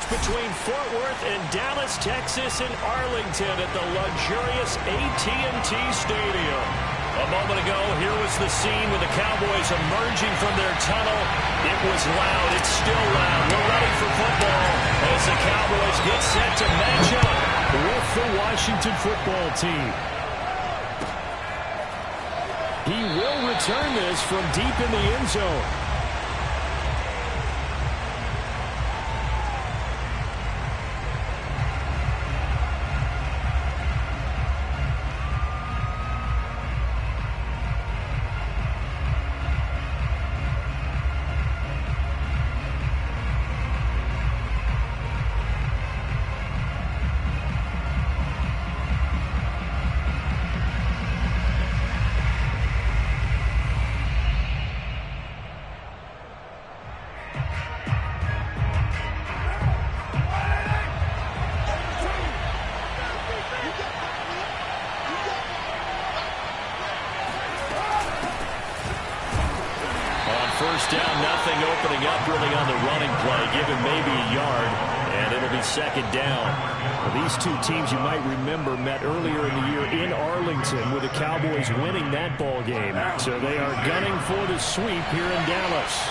match between Fort Worth and Dallas, Texas and Arlington at the luxurious AT&T Stadium. A moment ago, here was the scene with the Cowboys emerging from their tunnel. It was loud. It's still loud. We're ready for football as the Cowboys get set to match up with the Washington football team. He will return this from deep in the end zone. First down, nothing, opening up really on the running play. Give him maybe a yard, and it'll be second down. Well, these two teams, you might remember, met earlier in the year in Arlington with the Cowboys winning that ball game. So they are gunning for the sweep here in Dallas.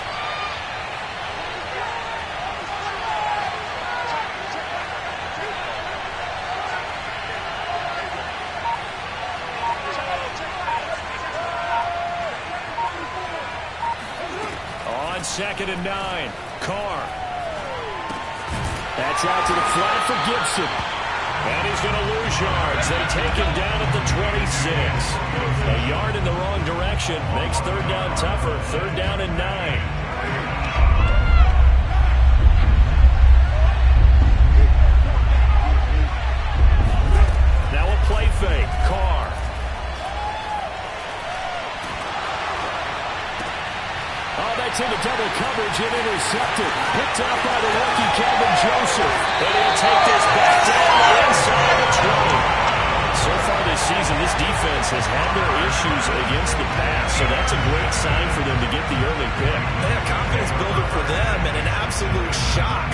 Second and 9. Carr. That's out to the flat for Gibson. And he's going to lose yards. They take him down at the 26. A yard in the wrong direction makes third down tougher. Third down and 9. Now a play fake. Carr. Into double coverage and intercepted. Picked up by the rookie Calvin Joseph. And he'll take this back down inside the 20. So far this season, this defense has had their issues against the pass. So that's a great sign for them to get the early pick. Yeah, confidence builder for them and an absolute shock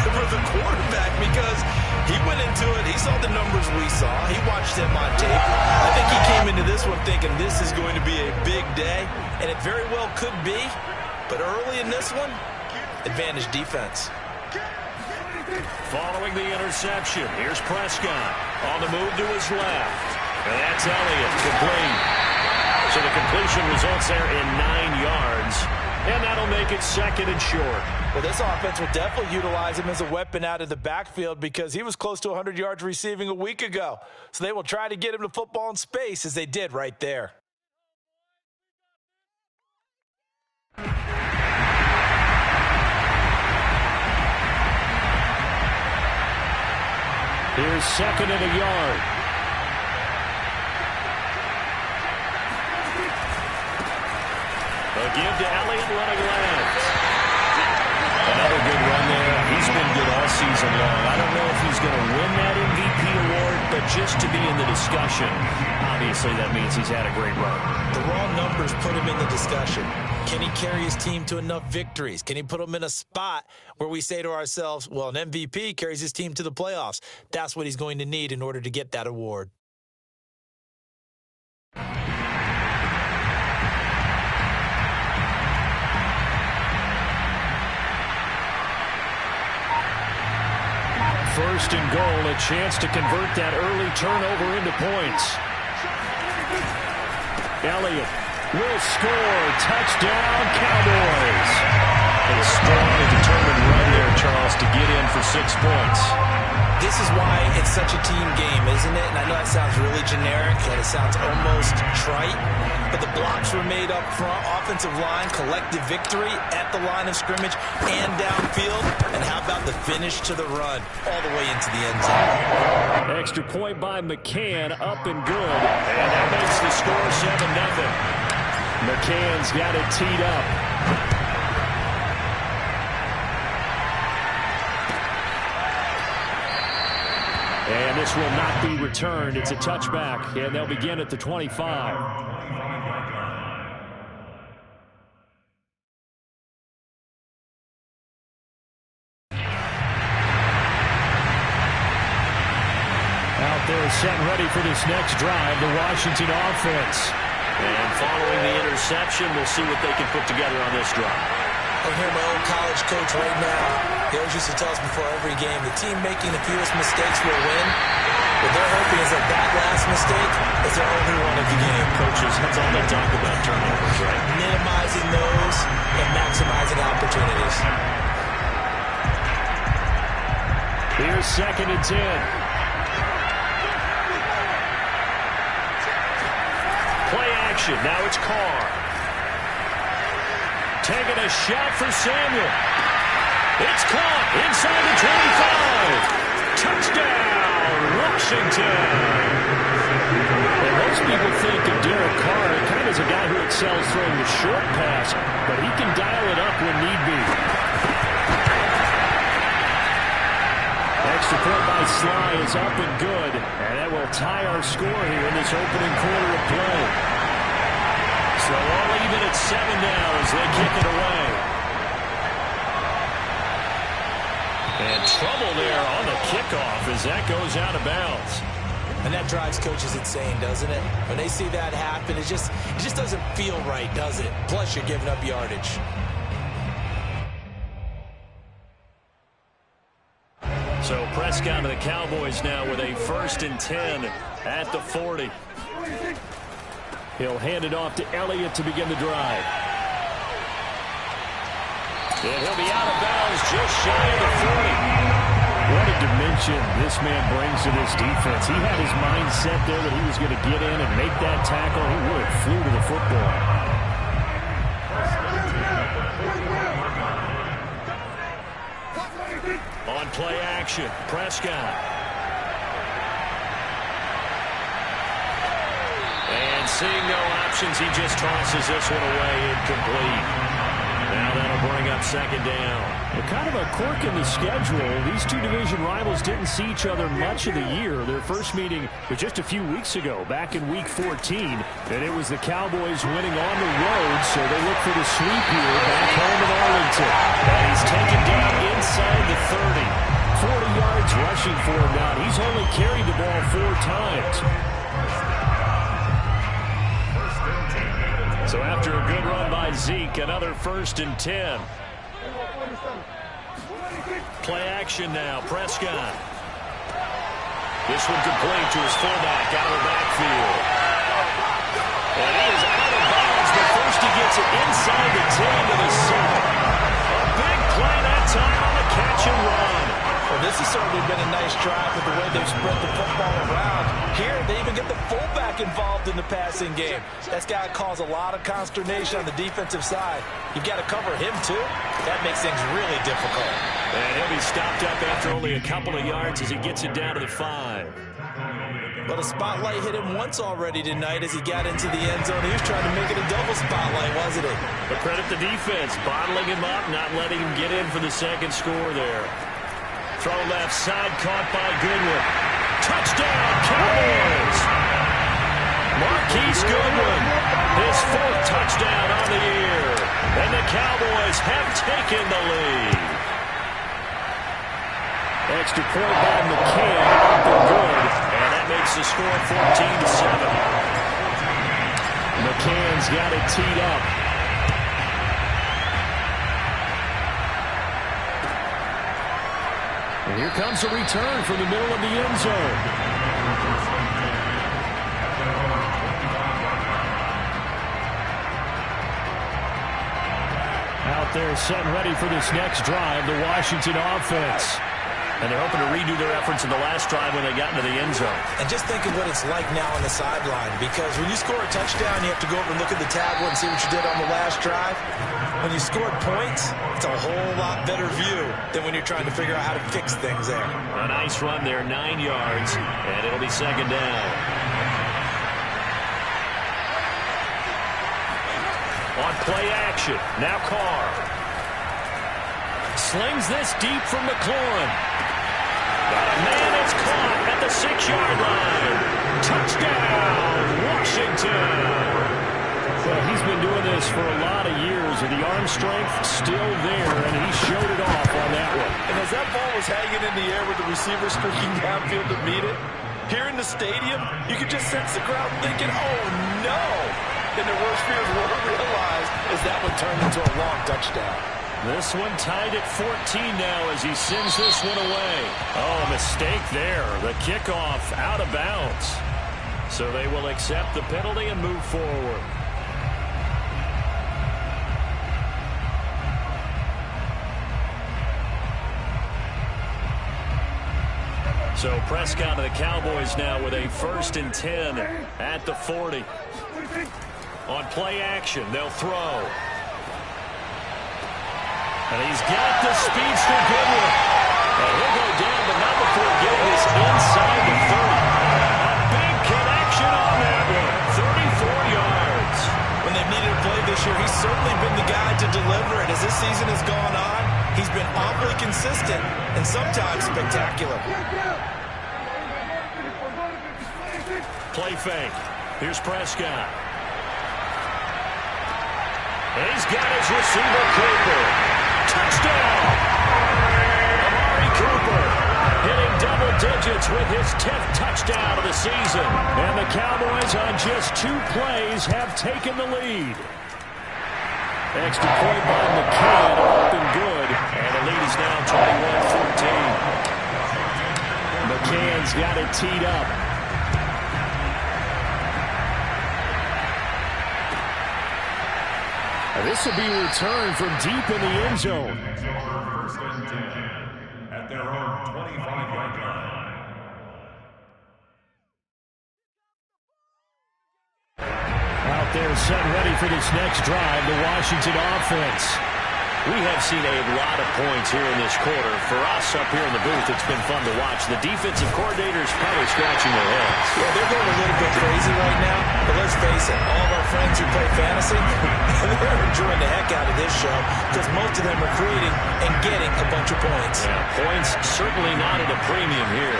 for the quarterback because he went into it. He saw the numbers we saw. He watched them on tape. I think he came into this one thinking this is going to be a big day, and it very well could be. But early in this one, advantage defense. Following the interception, here's Prescott on the move to his left. And that's Elliott, complete. So the completion results there in 9 yards. And that'll make it second and short. Well, this offense will definitely utilize him as a weapon out of the backfield because he was close to 100 yards receiving a week ago. So they will try to get him to football in space as they did right there. Here's second and a yard. A give to Elliott running left. Another good run there. He's been good all season long. I don't know if he's going to win that MVP award, but just to be in the discussion, obviously that means he's had a great run. The raw numbers put him in the discussion. Can he carry his team to enough victories? Can he put them in a spot where we say to ourselves, well, an MVP carries his team to the playoffs. That's what he's going to need in order to get that award. First and goal, a chance to convert that early turnover into points. Elliott will score. Touchdown, Cowboys. A strong and determined run there, Charles, to get in for 6 points. This is why it's such a team game, isn't it? And I know that sounds really generic and it sounds almost trite, but the blocks were made up front, offensive line, collective victory at the line of scrimmage and downfield. And how about the finish to the run all the way into the end zone? Extra point by McCann, up and good. And that makes the score 7-0. McCann's got it teed up. And this will not be returned. It's a touchback, and they'll begin at the 25. They're set and ready for this next drive, the Washington offense. And following the interception, we'll see what they can put together on this drive. I hear my old college coach right now. He always used to tell us before every game, the team making the fewest mistakes will win. What they're hoping is that last mistake is their only one of the game. Coaches, that's all they talk about, turnovers, right? Minimizing those and maximizing opportunities. Here's 2nd and 10. Play action. Now it's Carr. Taking a shot for Samuel. It's caught inside the 25. Touchdown, Washington. And most people think of Derek Carr kind of as a guy who excels throwing the short pass, but he can dial it up when need be. Extra point by Sly is up and good, and that will tie our score here in this opening quarter of play. So all even at 7 now as they kick it away. And trouble there on the kickoff as that goes out of bounds. And that drives coaches insane, doesn't it? When they see that happen, it just doesn't feel right, does it? Plus, you're giving up yardage. So Prescott of the Cowboys now with a 1st and 10 at the 40. He'll hand it off to Elliott to begin the drive. And he'll be out of bounds just shy of the 40. What a dimension this man brings to this defense. He had his mind set there that he was going to get in and make that tackle. He would have flew to the football. On play action, Prescott. And seeing no options, he just tosses this one away incomplete. Now that'll bring up 2nd down. Well, kind of a quirk in the schedule. These two division rivals didn't see each other much of the year. Their first meeting was just a few weeks ago, back in Week 14. And it was the Cowboys winning on the road, so they look for the sweep here back home in Arlington. And he's taken down inside the 30. 40 yards rushing for him now. He's only carried the ball 4 times. So after a good run by Zeke, another 1st and 10. Play action now, Prescott. This one complete to his fullback out of the backfield. And he is out of bounds, but first he gets it inside the 10 to the 7. A big play that time on the catch and run. Well, this has certainly been a nice drive with the way they've spread the football around. Here, they even get the fullback involved in the passing game. That's got to cause a lot of consternation on the defensive side. You've got to cover him, too. That makes things really difficult. And he'll be stopped up after only a couple of yards as he gets it down to the 5. Well, the spotlight hit him once already tonight as he got into the end zone. He was trying to make it a double spotlight, wasn't he? But credit the defense, bottling him up, not letting him get in for the 2nd score there. Throw left side, caught by Goodwin. Touchdown, Cowboys! Marquise Goodwin, his 4th touchdown on the year. And the Cowboys have taken the lead. Extra point by McCann, up and good. And that makes the score 14-7. McCann's got it teed up. And here comes a return from the middle of the end zone. Out there set and ready for this next drive, the Washington offense. And they're hoping to redo their efforts in the last drive when they got into the end zone. And just think of what it's like now on the sideline, because when you score a touchdown, you have to go over and look at the tablet and see what you did on the last drive. When you scored points, it's a whole lot better view than when you're trying to figure out how to fix things there. A nice run there, 9 yards, and it'll be 2nd down. On play action, now Carr. Slings this deep from McLaurin. Got a man that's caught at the 6-yard line. Touchdown, Washington. Well, he's been doing this for a lot of years, and the arm strength still there, and he showed it off on that one. And as that ball was hanging in the air with the receiver streaking downfield to meet it, Here in the stadium, you can just sense the crowd thinking, oh, no. And their worst fears were realized as that one turned into a long touchdown. This one tied at 14 now as he sends this one away. Oh, a mistake there. The kickoff out of bounds. So they will accept the penalty and move forward. So Prescott of the Cowboys now with a 1st and 10 at the 40. On play action, they'll throw. And he's got the speedster Goodwin. And he'll go down, but not before getting this inside the 30. A big connection on that one. 34 yards. When they've needed a play this year, he's certainly been the guy to deliver it. As this season has gone on, he's been awfully consistent and sometimes spectacular. Play fake. Here's Prescott. And he's got his receiver, Cooper. Touchdown! Amari Cooper hitting double digits with his 10th touchdown of the season. And the Cowboys on just 2 plays have taken the lead. Extra point by McCann, up and good. And the lead is now 21-14. McCann's got it teed up. This will be returned from deep in the end zone. First and 10 at their own 25-yard line. Out there set ready for this next drive, the Washington offense. We have seen a lot of points here in this quarter. For us up here in the booth, it's been fun to watch. The defensive coordinators probably scratching their heads. Yeah, they're going a little bit crazy right now. But let's face it, all of our friends who play fantasy, they're enjoying the heck out of this show because most of them are creating and getting a bunch of points. Yeah, points certainly not at a premium here.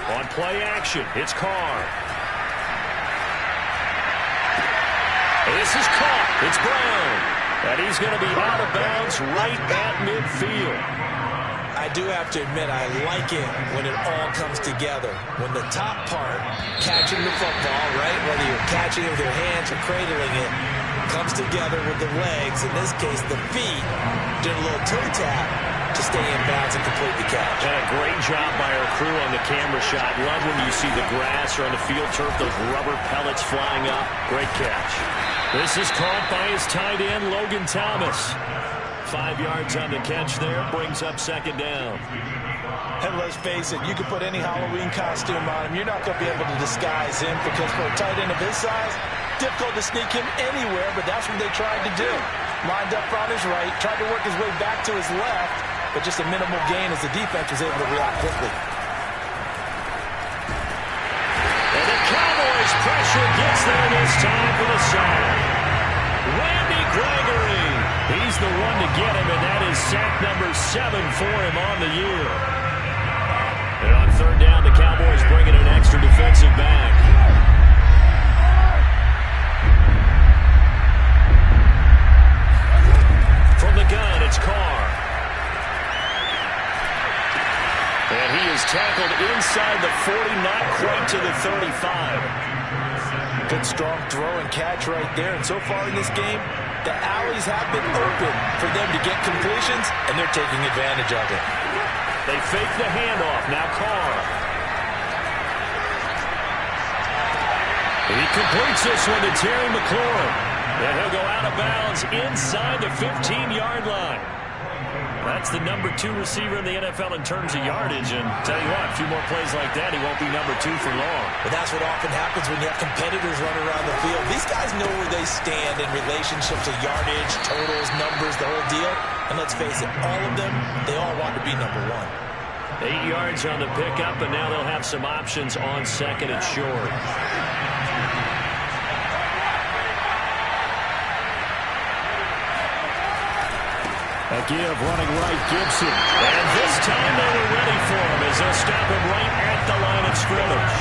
On play action, it's Carr. This is caught. It's Brown. And he's going to be out of bounds right at midfield. I do have to admit, I like it when it all comes together. When the top part, catching the football, right, whether you're catching it with your hands or cradling it, comes together with the legs. In this case, the feet, did a little toe tap to stay in bounds and complete the catch. And a great job by our crew on the camera shot. Love when you see the grass or on the field turf, those rubber pellets flying up. Great catch. This is caught by his tight end, Logan Thomas. 5 yards on the catch there, brings up 2nd down. And let's face it, you can put any Halloween costume on him. You're not going to be able to disguise him because for a tight end of his size, difficult to sneak him anywhere, but that's what they tried to do. Lined up on his right, tried to work his way back to his left, but just a minimal gain as the defense was able to react quickly. And the Cowboys pressure gets there this time for the sack. Randy Gregory, he's the one to get him, and that is sack number 7 for him on the year. And on 3rd down, the Cowboys bring in an extra defensive back. From the gun, it's Carr. And he is tackled inside the 40, not quite to the 35. Good strong throw and catch right there. And so far in this game, the alleys have been open for them to get completions, and they're taking advantage of it. They fake the handoff. Now Carr. He completes this one to Terry McLaurin. And he'll go out of bounds inside the 15-yard line. That's the number 2 receiver in the NFL in terms of yardage. And tell you what, a few more plays like that, he won't be number 2 for long. But that's what often happens when you have competitors running around the field. These guys know where they stand in relationship to yardage, totals, numbers, the whole deal. And let's face it, all of them, they all want to be number 1. 8 yards on the pickup, and now they'll have some options on 2nd and short. A give running right, Gibson. And this time they were ready for him as they'll stop him right at the line of scrimmage.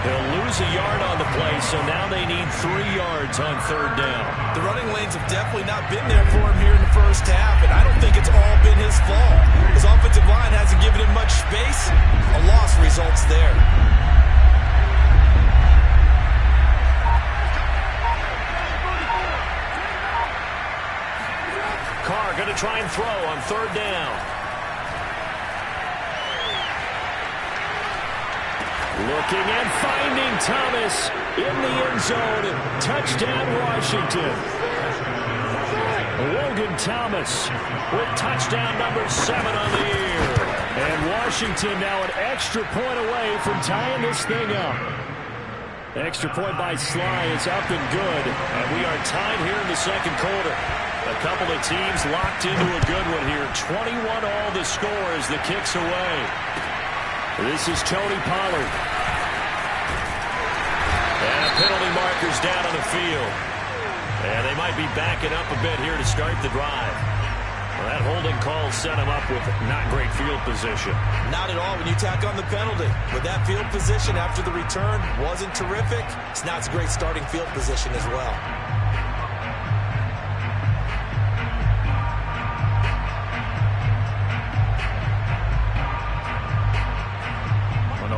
They'll lose a yard on the play, so now they need 3 yards on third down. The running lanes have definitely not been there for him here in the first half, and I don't think it's all been his fault. His offensive line hasn't given him much space. A loss results there. Carr going to try and throw on third down. Looking and finding Thomas in the end zone. Touchdown, Washington. Logan Thomas with touchdown number 7 on the year. And Washington now an extra point away from tying this thing up. Extra point by Sly is up and good. And we are tied here in the second quarter. A couple of teams locked into a good one here. 21 all the score as the kick's away. This is Tony Pollard. And penalty markers down on the field. And they might be backing up a bit here to start the drive. Well, that holding call set him up with not great field position. Not at all when you tack on the penalty. But that field position after the return wasn't terrific. It's not a great starting field position as well.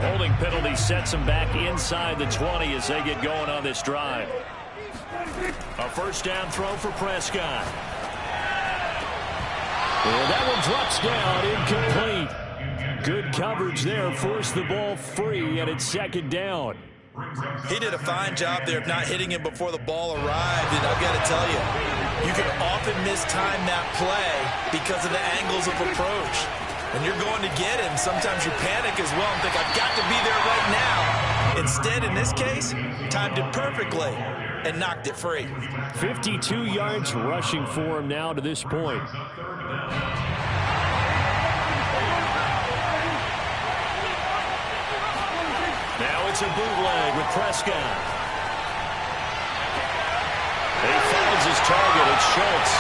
Holding penalty sets them back inside the 20 as they get going on this drive. A first down throw for Prescott. And that one drops down, incomplete. Good coverage there, forced the ball free, and it's second down. He did a fine job there of not hitting him before the ball arrived, and I've got to tell you, you can often mistime that play because of the angles of approach. When you're going to get him, sometimes you panic as well and think, I've got to be there right now. Instead, in this case, timed it perfectly and knocked it free. 52 yards rushing for him now to this point. Now it's a bootleg with Prescott. He finds his target. It's Schultz.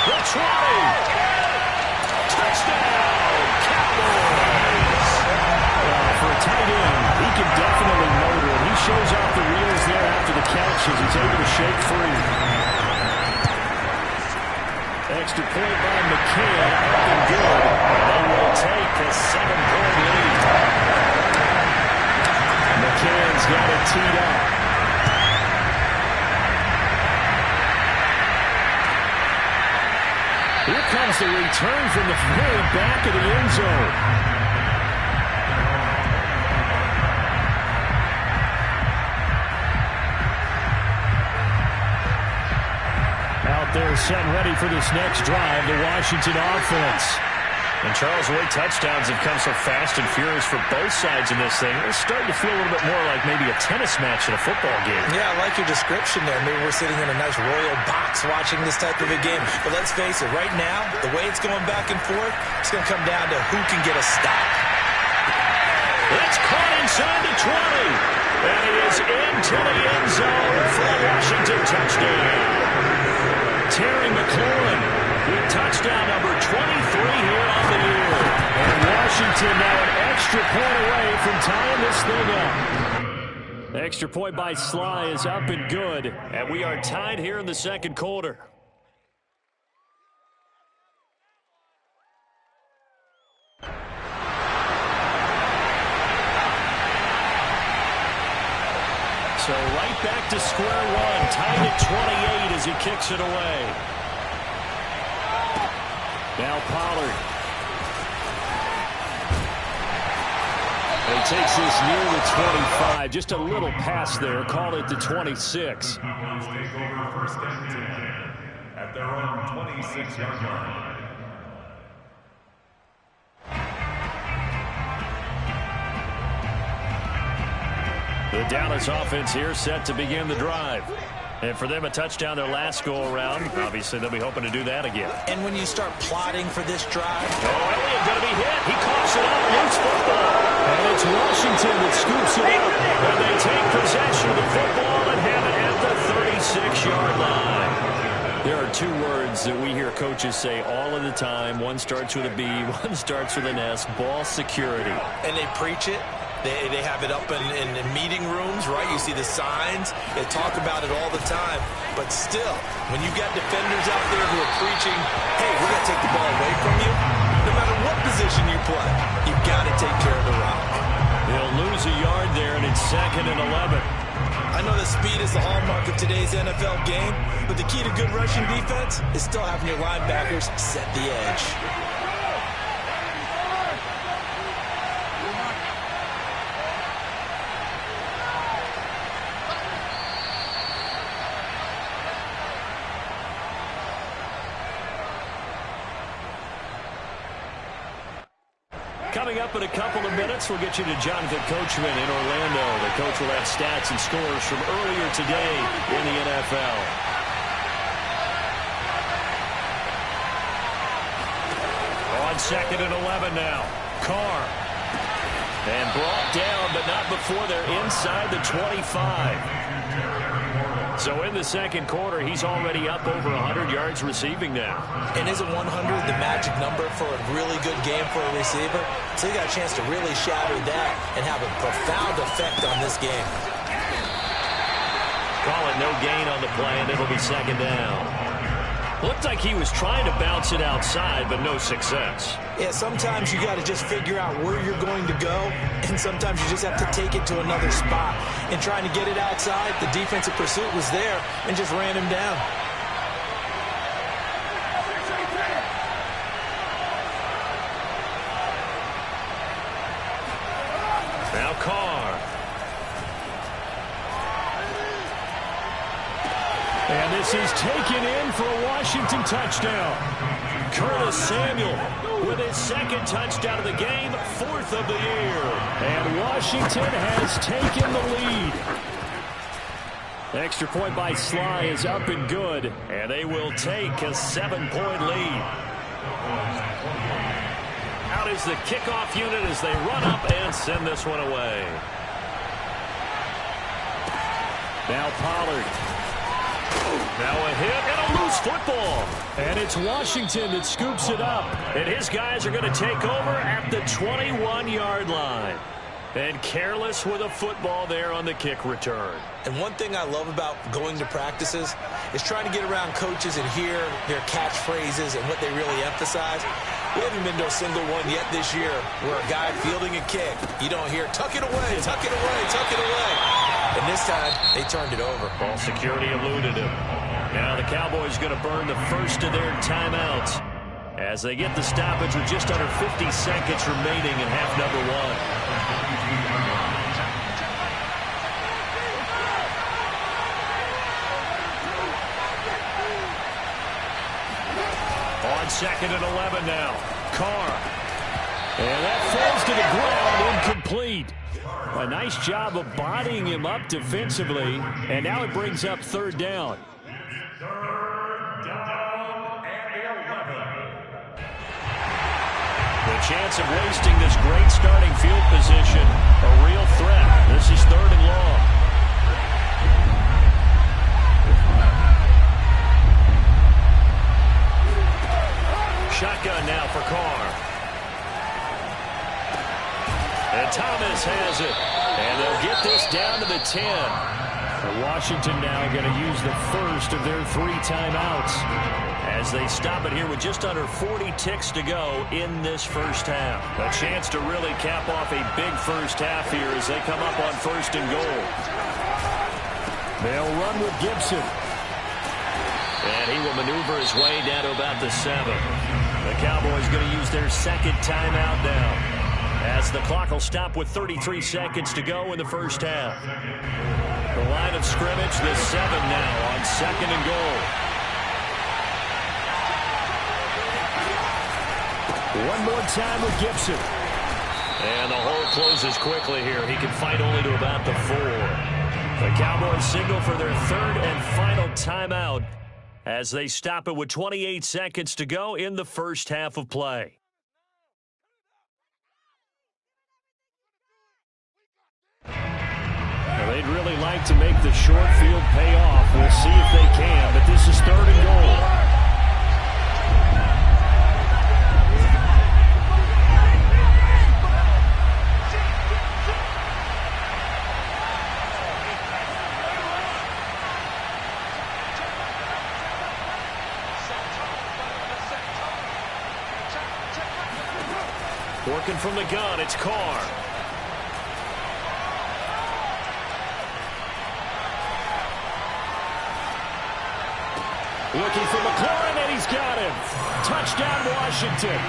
The 20. Touchdown, Cowboys! For a tight end, he can definitely motor it. He shows off the wheels there after the catch as he's able to shake free. Extra point by McCann, up and good. They will take a 7-point lead. McCann's got it teed up. Here comes the return from the very back of the end zone. Out there set ready for this next drive, the Washington offense. And Charles, the way touchdowns have come so fast and furious for both sides in this thing, it's starting to feel a little bit more like maybe a tennis match in a football game. Yeah, I like your description there. Maybe we're sitting in a nice royal box watching this type of a game. But let's face it, right now, the way it's going back and forth, it's going to come down to who can get a stop. It's caught inside the 20. And it is into the end zone for a Washington touchdown. Terry McLaurin with touchdown number 23 here on the year. And Washington now an extra point away from tying this thing up. The extra point by Sly is up and good. And we are tied here in the second quarter. So right back to square one, tied at 28 as he kicks it away. Now Pollard. And he takes this near the 25. Just a little pass there. Call it the 26. Cowboys take over first and 10 at their own 26-yard line. The Dallas offense here set to begin the drive. And for them, a touchdown their last go-around. Obviously, they'll be hoping to do that again. And when you start plotting for this drive... Oh, Elliott going to be hit. He coughs it up. Loose football. And it's Washington that scoops it up. And they take possession of the football and have it at the 36-yard line. There are two words that we hear coaches say all of the time. One starts with a B, one starts with an S. Ball security. And they preach it. They have it up in meeting rooms, right? You see the signs. They talk about it all the time. But still, when you've got defenders out there who are preaching, hey, we're going to take the ball away from you, no matter what position you play, you've got to take care of the rock. They'll lose a yard there, and it's 2nd and 11. I know that speed is the hallmark of today's NFL game, but the key to good rushing defense is still having your linebackers set the edge. Coming up in a couple of minutes, we'll get you to Jonathan Coachman in Orlando. The coach will have stats and scores from earlier today in the NFL. On 2nd and 11 now. Carr. And brought down, but not before they're inside the 25. So in the second quarter, he's already up over 100 yards receiving now. And isn't 100 the magic number for a really good game for a receiver? So you got a chance to really shatter that and have a profound effect on this game. Call it no gain on the play, and it'll be 2nd down. Looked like he was trying to bounce it outside, but no success. Yeah, sometimes you got to just figure out where you're going to go, and sometimes you just have to take it to another spot. And trying to get it outside, the defensive pursuit was there and just ran him down. Now Carr. And this is taken in for a Washington touchdown. Curtis Samuel with his 2nd touchdown of the game, 4th of the year. And Washington has taken the lead. Extra point by Sly is up and good, and they will take a 7-point lead. Out is the kickoff unit as they run up and send this one away. Now Pollard. Now a hit and a loose football. And it's Washington that scoops it up. And his guys are going to take over at the 21-yard line. And careless with a football there on the kick return. And one thing I love about going to practices is trying to get around coaches and hear their catchphrases and what they really emphasize. We haven't been to a single one yet this year where a guy fielding a kick, you don't hear, tuck it away, tuck it away, tuck it away. And this time, they turned it over. Ball security eluded him. Now the Cowboys going to burn the first of their timeouts as they get the stoppage with just under 50 seconds remaining in half number 1. On 2nd and 11 now. Carr. And that falls to the ground, incomplete. A nice job of bodying him up defensively, and now it brings up 3rd down. 3rd down and 11. The chance of wasting this great starting field position, a real threat. This is 3rd and long. Shotgun now for Carr. And Thomas has it. And they'll get this down to the 10. And Washington now going to use the first of their 3 timeouts as they stop it here with just under 40 ticks to go in this first half. A chance to really cap off a big first half here as they come up on 1st and goal. They'll run with Gibson. And he will maneuver his way down to about the 7. The Cowboys going to use their 2nd timeout now, as the clock will stop with 33 seconds to go in the first half. The line of scrimmage, the 7 now on 2nd and goal. One more time with Gibson. And the hole closes quickly here. He can fight only to about the 4. The Cowboys signal for their 3rd and final timeout as they stop it with 28 seconds to go in the first half of play. They'd really like to make the short field pay off. We'll see if they can, but this is 3rd and goal. Working from the gun, it's Carr. Looking for McLaurin, and he's got him. Touchdown, Washington.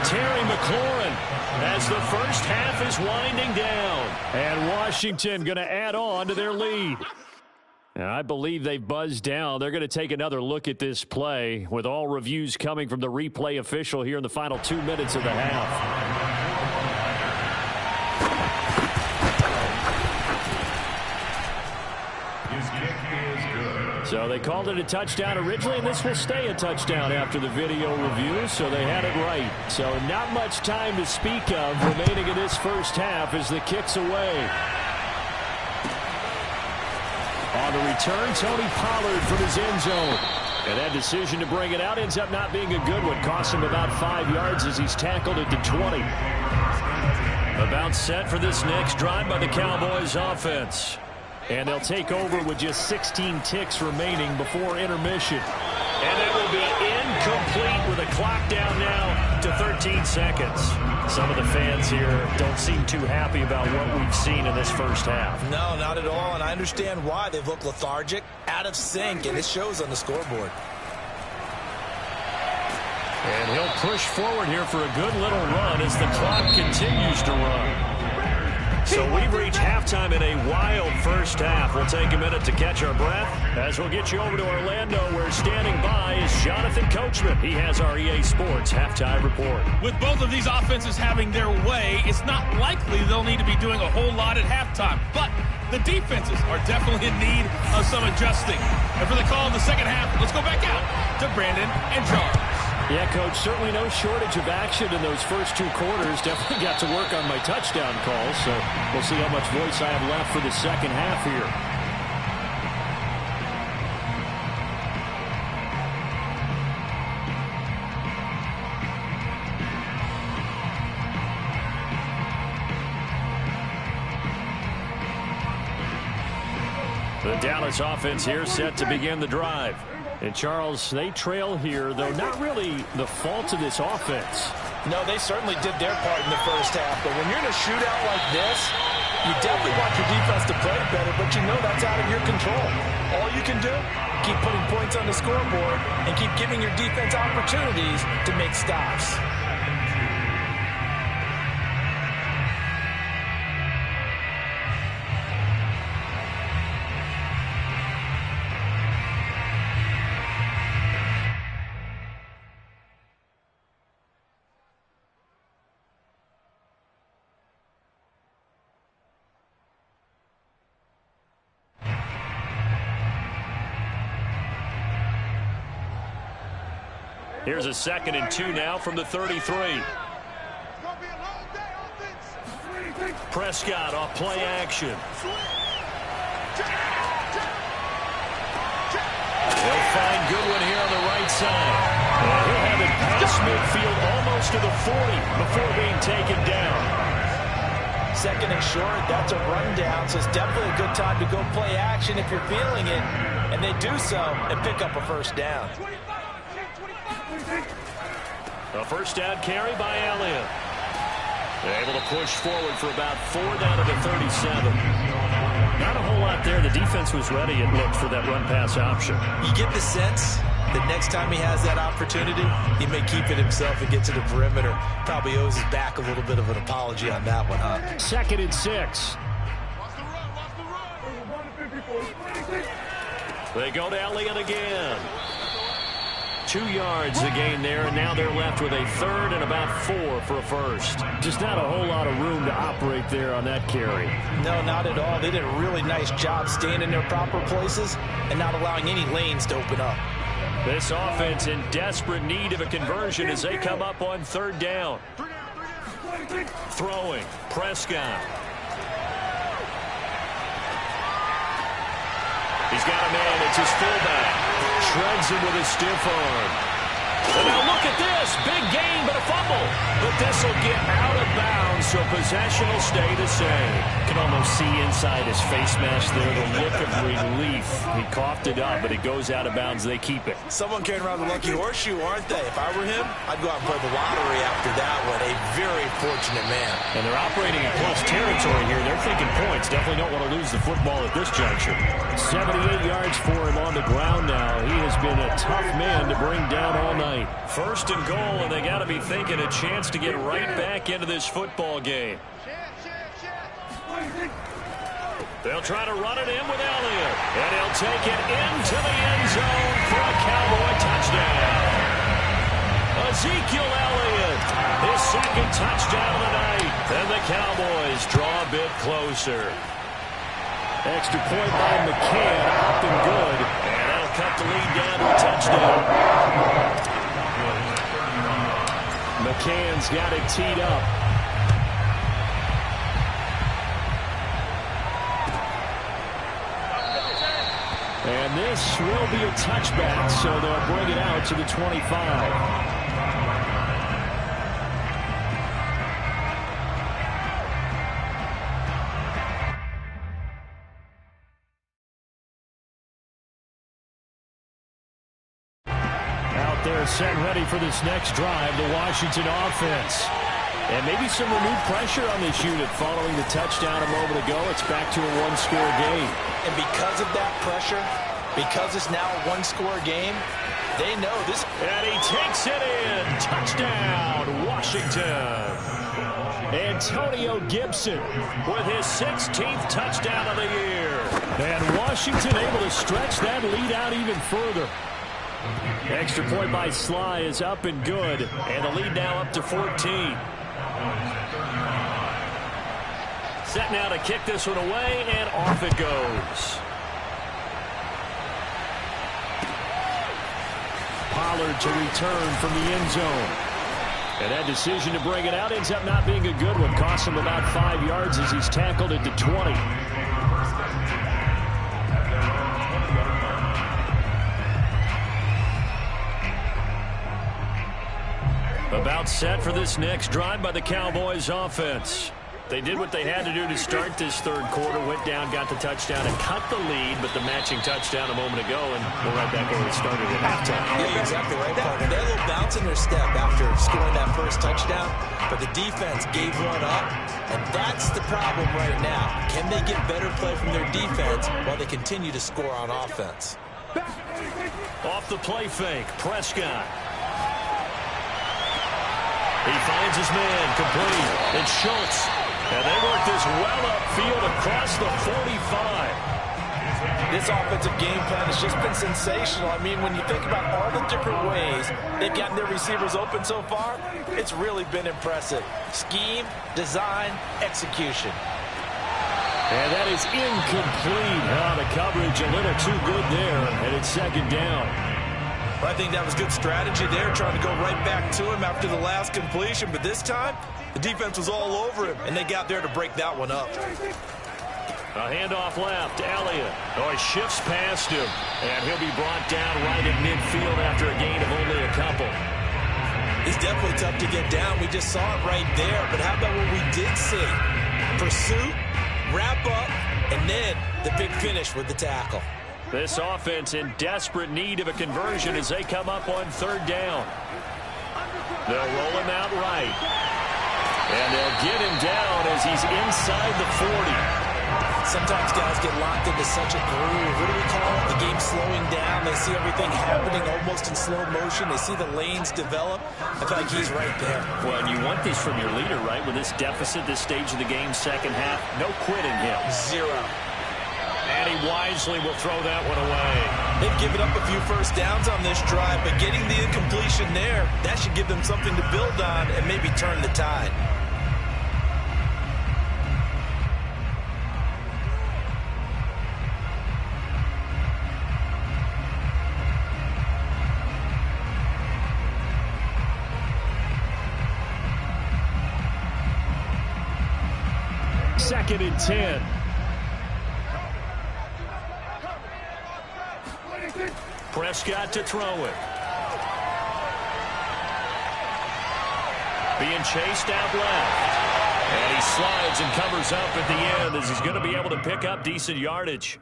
Terry McLaurin as the first half is winding down. And Washington going to add on to their lead. And I believe they've buzzed down. They're going to take another look at this play with all reviews coming from the replay official here in the final 2 minutes of the half. So they called it a touchdown originally, and this will stay a touchdown after the video review, so they had it right. So not much time to speak of remaining in this first half as the kick's away. On the return, Tony Pollard from his end zone. And that decision to bring it out ends up not being a good one. Cost him about 5 yards as he's tackled at the 20. About set for this next drive by the Cowboys offense. And they'll take over with just 16 ticks remaining before intermission. And that will be incomplete with a clock down now to 13 seconds. Some of the fans here don't seem too happy about what we've seen in this first half. No, not at all, and I understand why. They've looked lethargic, out of sync, and it shows on the scoreboard. And he'll push forward here for a good little run as the clock continues to run. So we've reached halftime in a wild first half. We'll take a minute to catch our breath as we'll get you over to Orlando, where standing by is Jonathan Coachman. He has our EA Sports halftime report. With both of these offenses having their way, it's not likely they'll need to be doing a whole lot at halftime. But the defenses are definitely in need of some adjusting. And for the call in the second half, let's go back out to Brandon and Charles. Yeah, Coach, certainly no shortage of action in those first 2 quarters. Definitely got to work on my touchdown calls, so we'll see how much voice I have left for the second half here. The Dallas offense here set to begin the drive. And, Charles, they trail here, though not really the fault of this offense. No, they certainly did their part in the first half. But when you're in a shootout like this, you definitely want your defense to play better, but you know that's out of your control. All you can do, keep putting points on the scoreboard and keep giving your defense opportunities to make stops. Here's a 2nd and 2 now from the 33. Prescott off play action. He'll find Goodwin here on the right side. And he'll have it past midfield almost to the 40 before being taken down. 2nd and short, that's a rundown, so it's definitely a good time to go play action if you're feeling it. And they do so and pick up a first down. A first down carry by Elliott. Able to push forward for about 4 down to the 37. Not a whole lot there. The defense was ready, it looked, for that run-pass option. You get the sense that next time he has that opportunity, he may keep it himself and get to the perimeter. Probably owes his back a little bit of an apology on that one, huh? 2nd and 6. They go to Elliott again. 2 yards the gain there, and now they're left with a 3rd and about 4 for a first. Just not a whole lot of room to operate there on that carry. No, not at all. They did a really nice job staying in their proper places and not allowing any lanes to open up. This offense in desperate need of a conversion as they come up on 3rd down. Throwing, Prescott. He's got a man, it's his fullback. Shreds him with a stiff arm. And now look at this. Big gain, but a fumble. But this will get out of bounds so possession will stay the same. Can almost see inside his face mask there, the look of relief. He coughed it up, but it goes out of bounds. They keep it. Someone carrying around the lucky horseshoe, aren't they? If I were him, I'd go out and play the lottery after that one. A very fortunate man. And they're operating in plus territory here. They're thinking points. Definitely don't want to lose the football at this juncture. 78 yards for him on the ground now. He has been a tough man to bring down all night. First and goal, and they got to be thinking a chance to get right back into this football game. They'll try to run it in with Elliott. And he'll take it into the end zone for a Cowboy touchdown. Ezekiel Elliott, his second touchdown of the night. And the Cowboys draw a bit closer. Extra point by McCann, up and good. And that'll cut the lead down to a touchdown. McCann's got it teed up. And this will be a touchback, so they'll bring it out to the 25. They're set ready for this next drive, the Washington offense. And maybe some renewed pressure on this unit following the touchdown a moment ago. It's back to a one-score game. And because of that pressure, because it's now a one-score game, they know this. And he takes it in. Touchdown, Washington. Antonio Gibson with his 16th touchdown of the year. And Washington able to stretch that lead out even further. Extra point by Sly is up and good. And the lead now up to 14. Set now to kick this one away, and off it goes. Pollard to return from the end zone. And that decision to bring it out ends up not being a good one. Costs him about 5 yards as he's tackled at the 20. About set for this next drive by the Cowboys offense. They did what they had to do to start this third quarter. Went down, got the touchdown, and cut the lead, but the matching touchdown a moment ago, and we're right back where we started at halftime. Yeah, you're exactly right, partner. They had a little bounce in their step after scoring that first touchdown, but the defense gave one up, and that's the problem right now. Can they get better play from their defense while they continue to score on offense? Off the play fake, Prescott. He finds his man, complete. It's Schultz. And they work this well upfield across the 45. This offensive game plan has just been sensational. I mean, when you think about all the different ways they've gotten their receivers open so far, it's really been impressive. Scheme, design, execution. And that is incomplete. The coverage a little too good there, and it's second down. I think that was good strategy there, trying to go right back to him after the last completion. But this time, the defense was all over him, and they got there to break that one up. A handoff left, Elliott. Oh, he shifts past him, and he'll be brought down right at midfield after a gain of only a couple. He's definitely tough to get down. We just saw it right there. But how about what we did see? Pursuit, wrap up, and then the big finish with the tackle. This offense in desperate need of a conversion as they come up on third down. They'll roll him out right. And they'll get him down as he's inside the 40. Sometimes guys get locked into such a groove. What do we call it? The game slowing down. They see everything happening almost in slow motion. They see the lanes develop. I feel like he's right there. Well, and you want this from your leader, right? With this deficit, this stage of the game, second half, no quitting him. Zero. And he wisely will throw that one away. They've given up a few first downs on this drive, but getting the incompletion there, that should give them something to build on and maybe turn the tide. Second and 10. Prescott to throw it. being chased out left. And he slides and covers up at the end as he's going to be able to pick up decent yardage.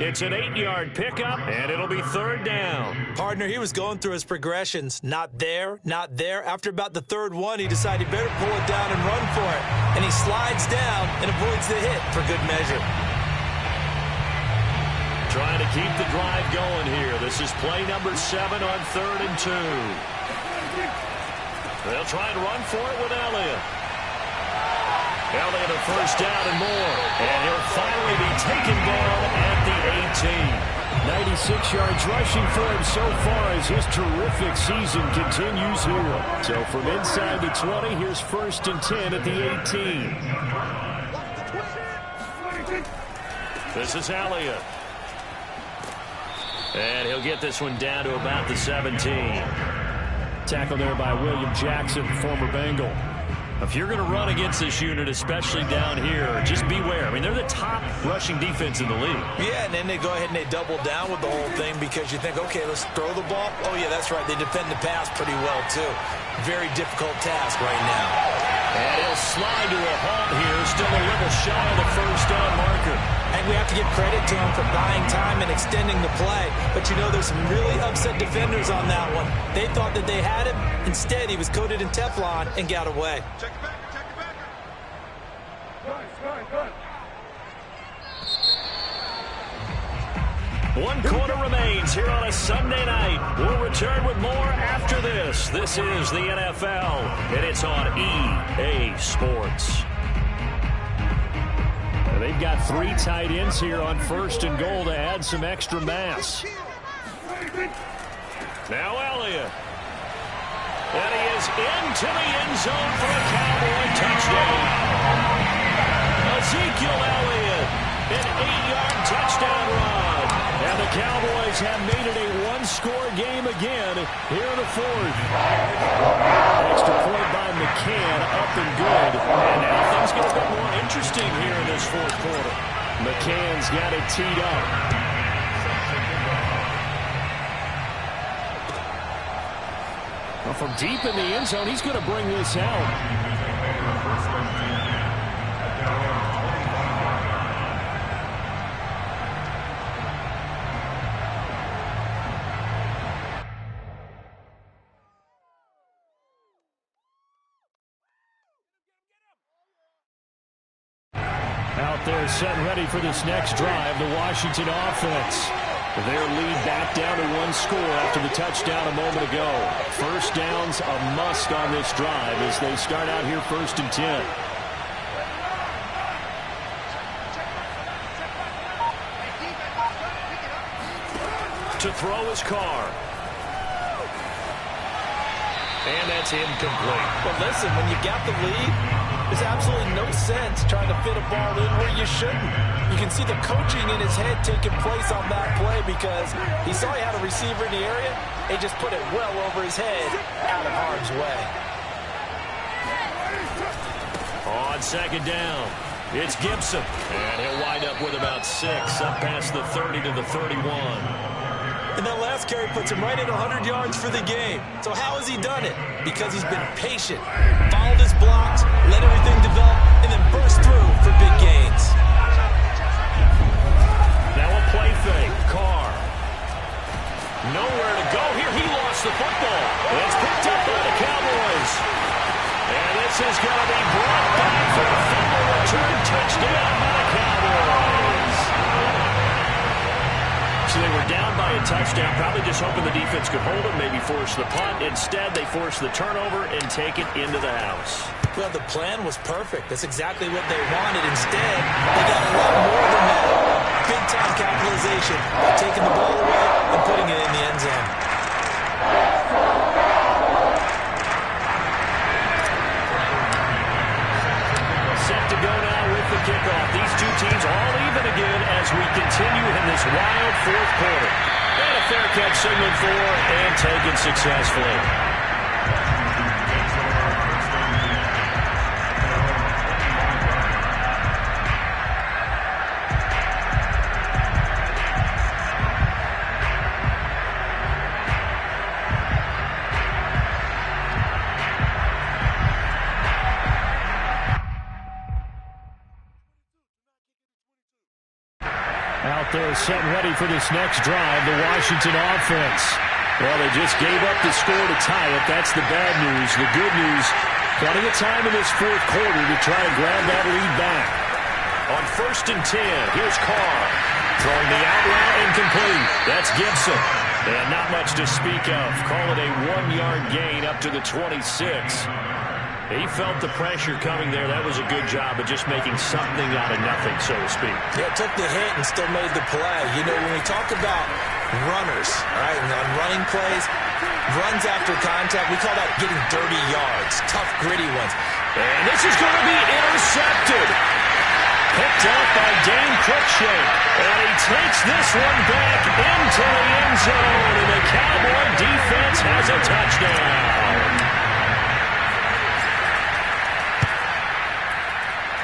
It's an 8-yard pickup, and it'll be third down. Partner, he was going through his progressions. Not there, not there. After about the third one, he decided he better pull it down and run for it. And he slides down and avoids the hit for good measure. Trying to keep the drive going here. This is play number 7 on 3rd and 2. They'll try and run for it with Elliott. Elliott a first down and more. And he'll finally be taken down at the 18. 96 yards rushing for him so far as his terrific season continues here. So from inside the 20, here's 1st and 10 at the 18. This is Elliott. And he'll get this one down to about the 17. Tackle there by William Jackson, former Bengal. If you're going to run against this unit, especially down here, just beware. I mean, they're the top rushing defense in the league. Yeah, and then they go ahead and they double down with the whole thing because you think, okay, let's throw the ball. Oh, yeah, that's right. They defend the pass pretty well, too. Very difficult task right now. And he'll slide to a halt here, still a little shy of the first down marker. And we have to give credit to him for buying time and extending the play. But, you know, there's some really upset defenders on that one. They thought that they had him. Instead, he was coated in Teflon and got away. Check it back. One quarter remains here on a Sunday night. We'll return with more after this. This is the NFL, and it's on EA Sports. They've got 3 tight ends here on 1st and goal to add some extra mass. Now Elliott. And he is into the end zone for a Cowboy touchdown. Ezekiel Elliott, an 8-yard touchdown run. And the Cowboys have made it a one-score game again here in the 4th. Extra point by McCann, up and good. And now things get a bit more interesting here in this 4th quarter. McCann's got it teed up. Well, from deep in the end zone, he's going to bring this out. Out there set and ready for this next drive, the Washington offense. Their lead back down to 1 score after the touchdown a moment ago. First down's a must on this drive as they start out here 1st and 10. To throw his car. And that's incomplete. But listen, when you got the lead, there's absolutely no sense trying to fit a ball in where you shouldn't. You can see the coaching in his head taking place on that play because he saw he had a receiver in the area. He just put it well over his head, out of harm's way. On 2nd down, it's Gibson. And he'll wind up with about 6, up past the 30 to the 31. And that last carry puts him right at 100 yards for the game. So how has he done it? Because he's been patient, followed his blocks, let everything develop, and then burst through for big gains. Now a play fake. Carr. Nowhere to go here. He lost the football. It's picked up by the Cowboys. And this is going to be brought back for a fumble return touchdown by the Cowboys. So they were down by a touchdown, probably just hoping the defense could hold it, maybe force the punt. Instead, they forced the turnover and take it into the house. Well, the plan was perfect. That's exactly what they wanted. Instead, they got a lot more than that. Big-time capitalization by taking the ball away and putting it in the end zone. Set to go now with the kickoff. These two teams all even again as we continue in this wild 4th quarter. And a fair catch signaled for and taken successfully. Out there set ready for this next drive, the Washington offense. Well, they just gave up the score to tie it. That's the bad news. The good news, plenty of time in this fourth quarter to try and grab that lead back. On 1st and 10, here's Carr. Throwing the out route incomplete. That's Gibson. And not much to speak of. Call it a 1-yard gain up to the 26. He felt the pressure coming there. That was a good job of just making something out of nothing, so to speak. Yeah, took the hit and still made the play. You know, when we talk about runners, right, and on running plays, runs after contact, we call that getting dirty yards, tough, gritty ones. And this is going to be intercepted. Picked up by Dane Cruikshank. And he takes this one back into the end zone. And the Cowboy defense has a touchdown.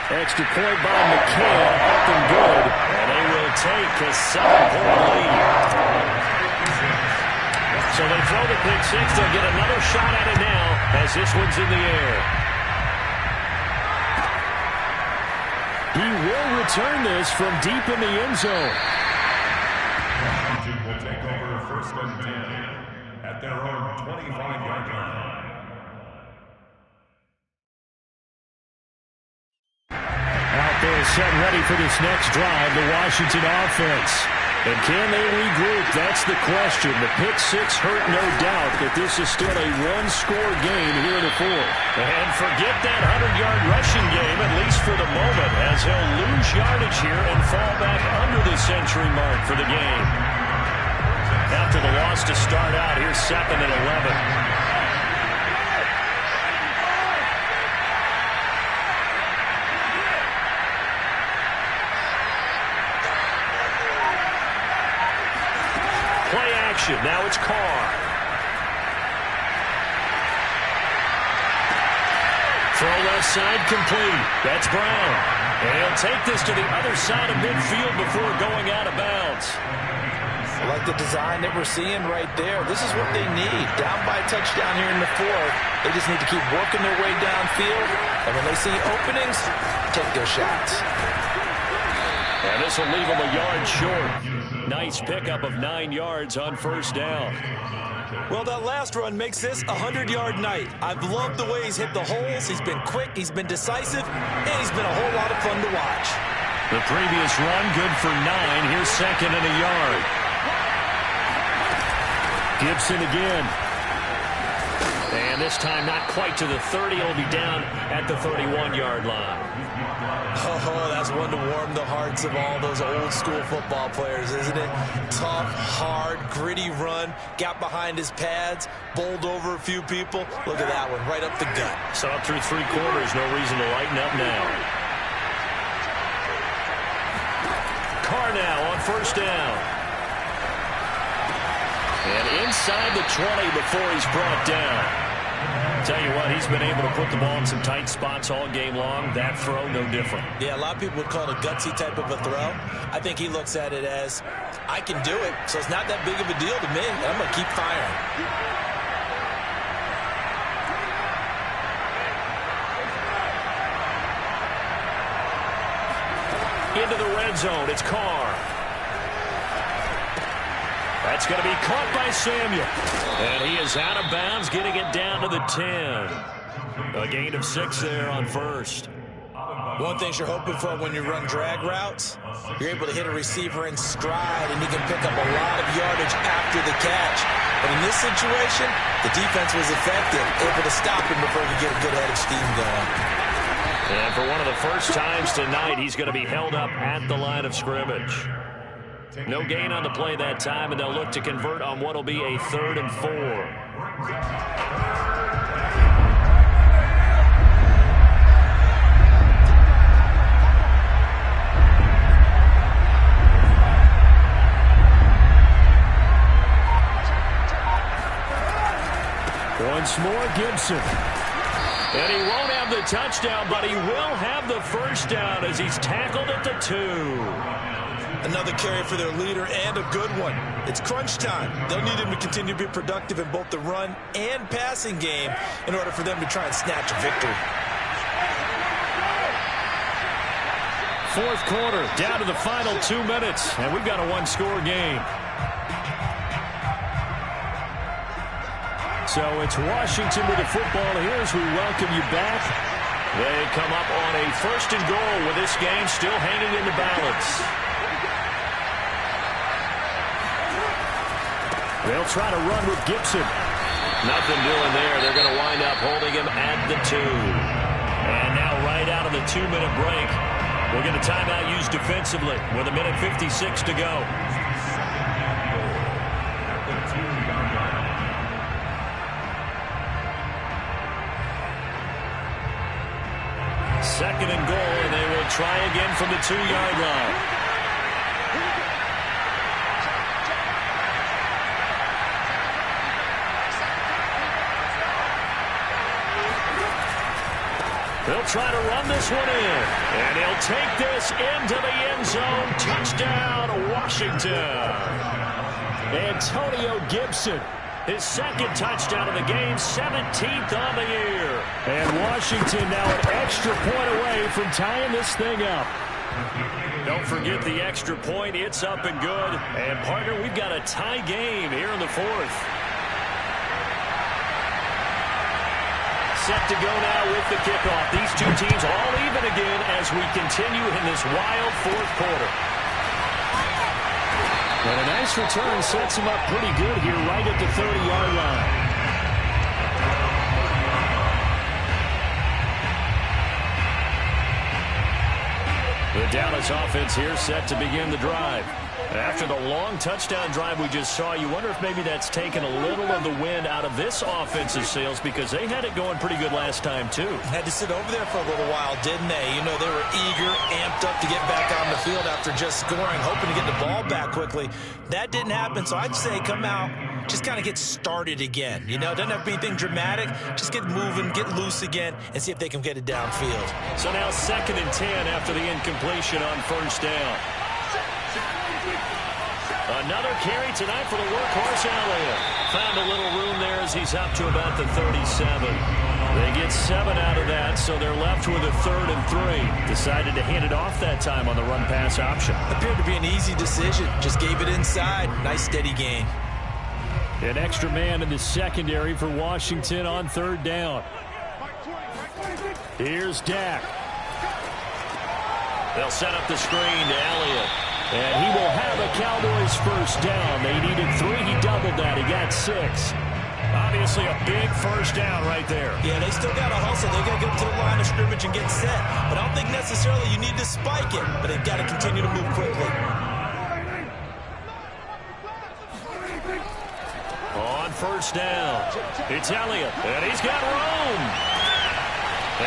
Extra point by McCann, up and good. And they will take a 7-point lead. So they throw the pick six. They'll get another shot at it now as this one's in the air. He will return this from deep in the end zone. Washington will take over 1st and 10 at their own 25-yard line. Out there set ready for this next drive, the Washington offense. And can they regroup? That's the question. The pick six hurt, no doubt, but this is still a one-score game here in the fourth. And forget that 100-yard rushing game, at least for the moment, as he'll lose yardage here and fall back under the century mark for the game. After the loss to start out, here's 2nd and 11. Now it's Carr. Throw left side complete. That's Brown. And he'll take this to the other side of midfield before going out of bounds. I like the design that we're seeing right there. This is what they need. Down by a touchdown here in the fourth. They just need to keep working their way downfield. And when they see openings, take their shots. And this will leave them a yard short. Nice pickup of 9 yards on 1st down. Well, that last run makes this a 100-yard night. I've loved the way he's hit the holes. He's been quick, he's been decisive, and he's been a whole lot of fun to watch. The previous run, good for 9. Here's 2nd and a yard. Gibson again. And this time not quite to the 30. It'll be down at the 31-yard line. Oh, that's one to warm the hearts of all those old-school football players, isn't it? Tough, hard, gritty run, got behind his pads, bowled over a few people. Look at that one, right up the gut. So up through 3 quarters, no reason to lighten up now. Carr now on 1st down. And inside the 20 before he's brought down. Tell you what, he's been able to put the ball in some tight spots all game long. That throw, no different. Yeah, a lot of people would call it a gutsy type of a throw. I think he looks at it as, I can do it, so it's not that big of a deal to me, and I'm going to keep firing. Into the red zone, it's Carr. That's going to be caught by Samuel. And he is out of bounds, getting it down to the 10. A gain of 6 there on 1st. One thing you're hoping for when you run drag routes, you're able to hit a receiver in stride, and he can pick up a lot of yardage after the catch. But in this situation, the defense was effective, able to stop him before he could get a good head of steam going. And for one of the first times tonight, he's going to be held up at the line of scrimmage. No gain on the play that time, and they'll look to convert on what will be a 3rd and 4. Once more, Gibson. And he won't have the touchdown, but he will have the 1st down as he's tackled at the 2. Another carry for their leader, and a good one. It's crunch time. They'll need him to continue to be productive in both the run and passing game in order for them to try and snatch a victory. fourth quarter, down to the final 2 minutes, and we've got a one-score game. So it's Washington with the football here as we welcome you back. They come up on a first and goal with this game still hanging in the balance. They'll try to run with Gibson. Nothing doing there. They're going to wind up holding him at the 2. And now right out of the 2-minute break, we'll get a timeout used defensively with 1:56 to go. Second and goal, and they will try again from the 2-yard line. They'll try to run this one in, and he'll take this into the end zone. Touchdown, Washington. Antonio Gibson, his second touchdown of the game, 17th on the year. And Washington now an extra point away from tying this thing up. Don't forget the extra point. It's up and good. And, partner, we've got a tie game here in the fourth. Set to go now with the kickoff. These two teams all even again as we continue in this wild fourth quarter. And a nice return sets him up pretty good here right at the 30-yard line. The Dallas offense here set to begin the drive. After the long touchdown drive we just saw, you wonder if maybe that's taken a little of the wind out of this offensive sails because they had it going pretty good last time, too. Had to sit over there for a little while, didn't they? You know, they were eager, amped up to get back on the field after just scoring, hoping to get the ball back quickly. That didn't happen, so I'd say come out, just kind of get started again. You know, it doesn't have to be anything dramatic. Just get moving, get loose again, and see if they can get it downfield. So now 2nd and 10 after the incompletion on first down. Another carry tonight for the workhorse Elliott. Found a little room there as he's up to about the 37. They get 7 out of that, so they're left with a 3rd and 3. Decided to hand it off that time on the run-pass option. Appeared to be an easy decision. Just gave it inside. Nice steady gain. An extra man in the secondary for Washington on 3rd down. Here's Dak. They'll set up the screen to Elliott. And he will have a Cowboys first down. They needed 3. He doubled that. He got 6. Obviously a big first down right there. Yeah, they still got to hustle. They got to get to the line of scrimmage and get set. But I don't think necessarily you need to spike it. But they've got to continue to move quickly. On first down, it's Elliott. And he's got room.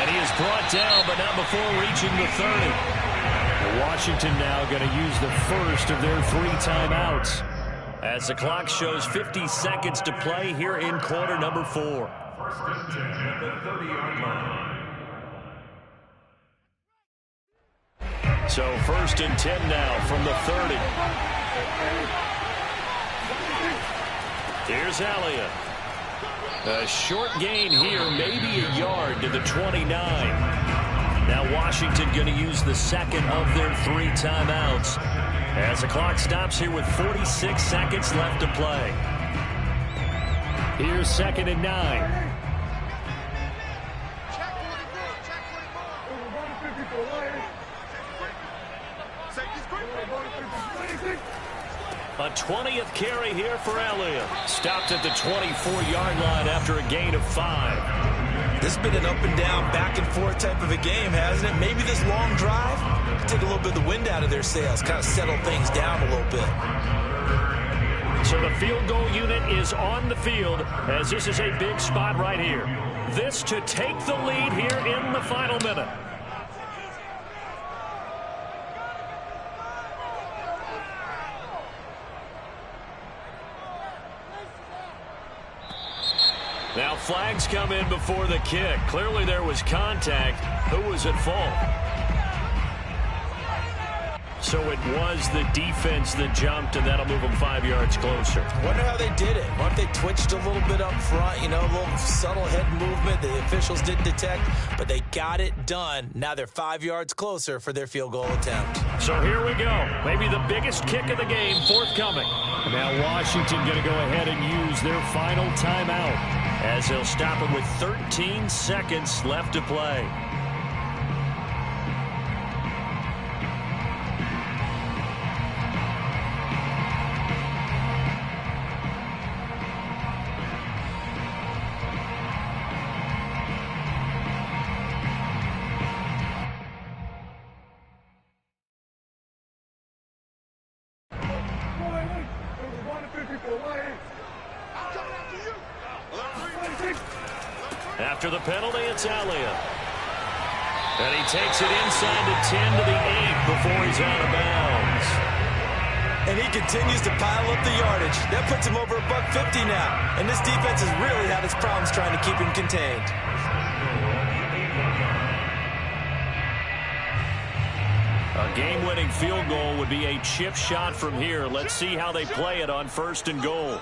And he is brought down, but not before reaching the 30. Washington now going to use the first of their 3 timeouts as the clock shows 50 seconds to play here in quarter number 4. 1st and 10 at the 30-yard line. So 1st and 10 now from the 30. Here's Elliott. A short gain here, maybe a yard to the 29. Now Washington going to use the second of their 3 timeouts as the clock stops here with 46 seconds left to play. Here's 2nd and 9. A 20th carry here for Elliott. Stopped at the 24-yard line after a gain of 5. This has been an up and down, back and forth type of a game, hasn't it? Maybe this long drive can take a little bit of the wind out of their sails, kind of settle things down a little bit. So the field goal unit is on the field as this is a big spot right here. This to take the lead here in the final minute. Now flags come in before the kick. Clearly there was contact. Who was at fault? So it was the defense that jumped, and that'll move them 5 yards closer. Wonder how they did it. What if they twitched a little bit up front, a little subtle head movement the officials didn't detect, but they got it done. Now they're 5 yards closer for their field goal attempt. So here we go. Maybe the biggest kick of the game forthcoming. Now Washington going to go ahead and use their final timeout as they'll stop it with 13 seconds left to play. After the penalty, it's Elliott. And he takes it inside the 10 to the 8 before he's out of bounds. And he continues to pile up the yardage. That puts him over $150 now. And this defense has really had its problems trying to keep him contained. A game-winning field goal would be a chip shot from here. Let's see how they play it on 1st and goal.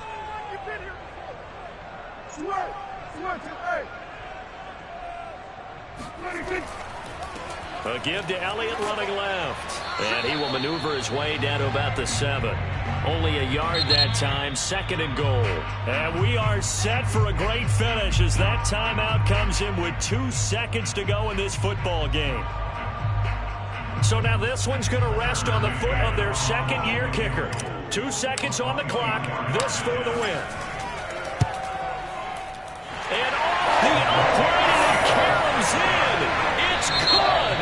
A give to Elliott running left. And he will maneuver his way down to about the 7. Only a yard that time, 2nd and goal. And we are set for a great finish as that timeout comes in with 2 seconds to go in this football game. So now this one's going to rest on the foot of their second-year kicker. 2 seconds on the clock. This for the win. And off the upright, and it caroms in. It's good.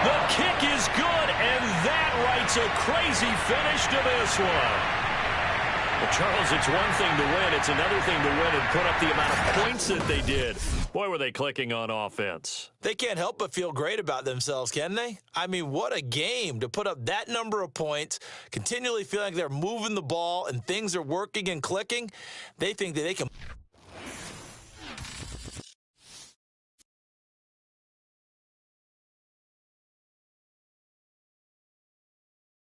The kick is good, and that writes a crazy finish to this one. Well, Charles, it's one thing to win. It's another thing to win and put up the amount of points that they did. Boy, were they clicking on offense. They can't help but feel great about themselves, can they? I mean, what a game to put up that number of points, continually feeling like they're moving the ball and things are working and clicking. They think that they can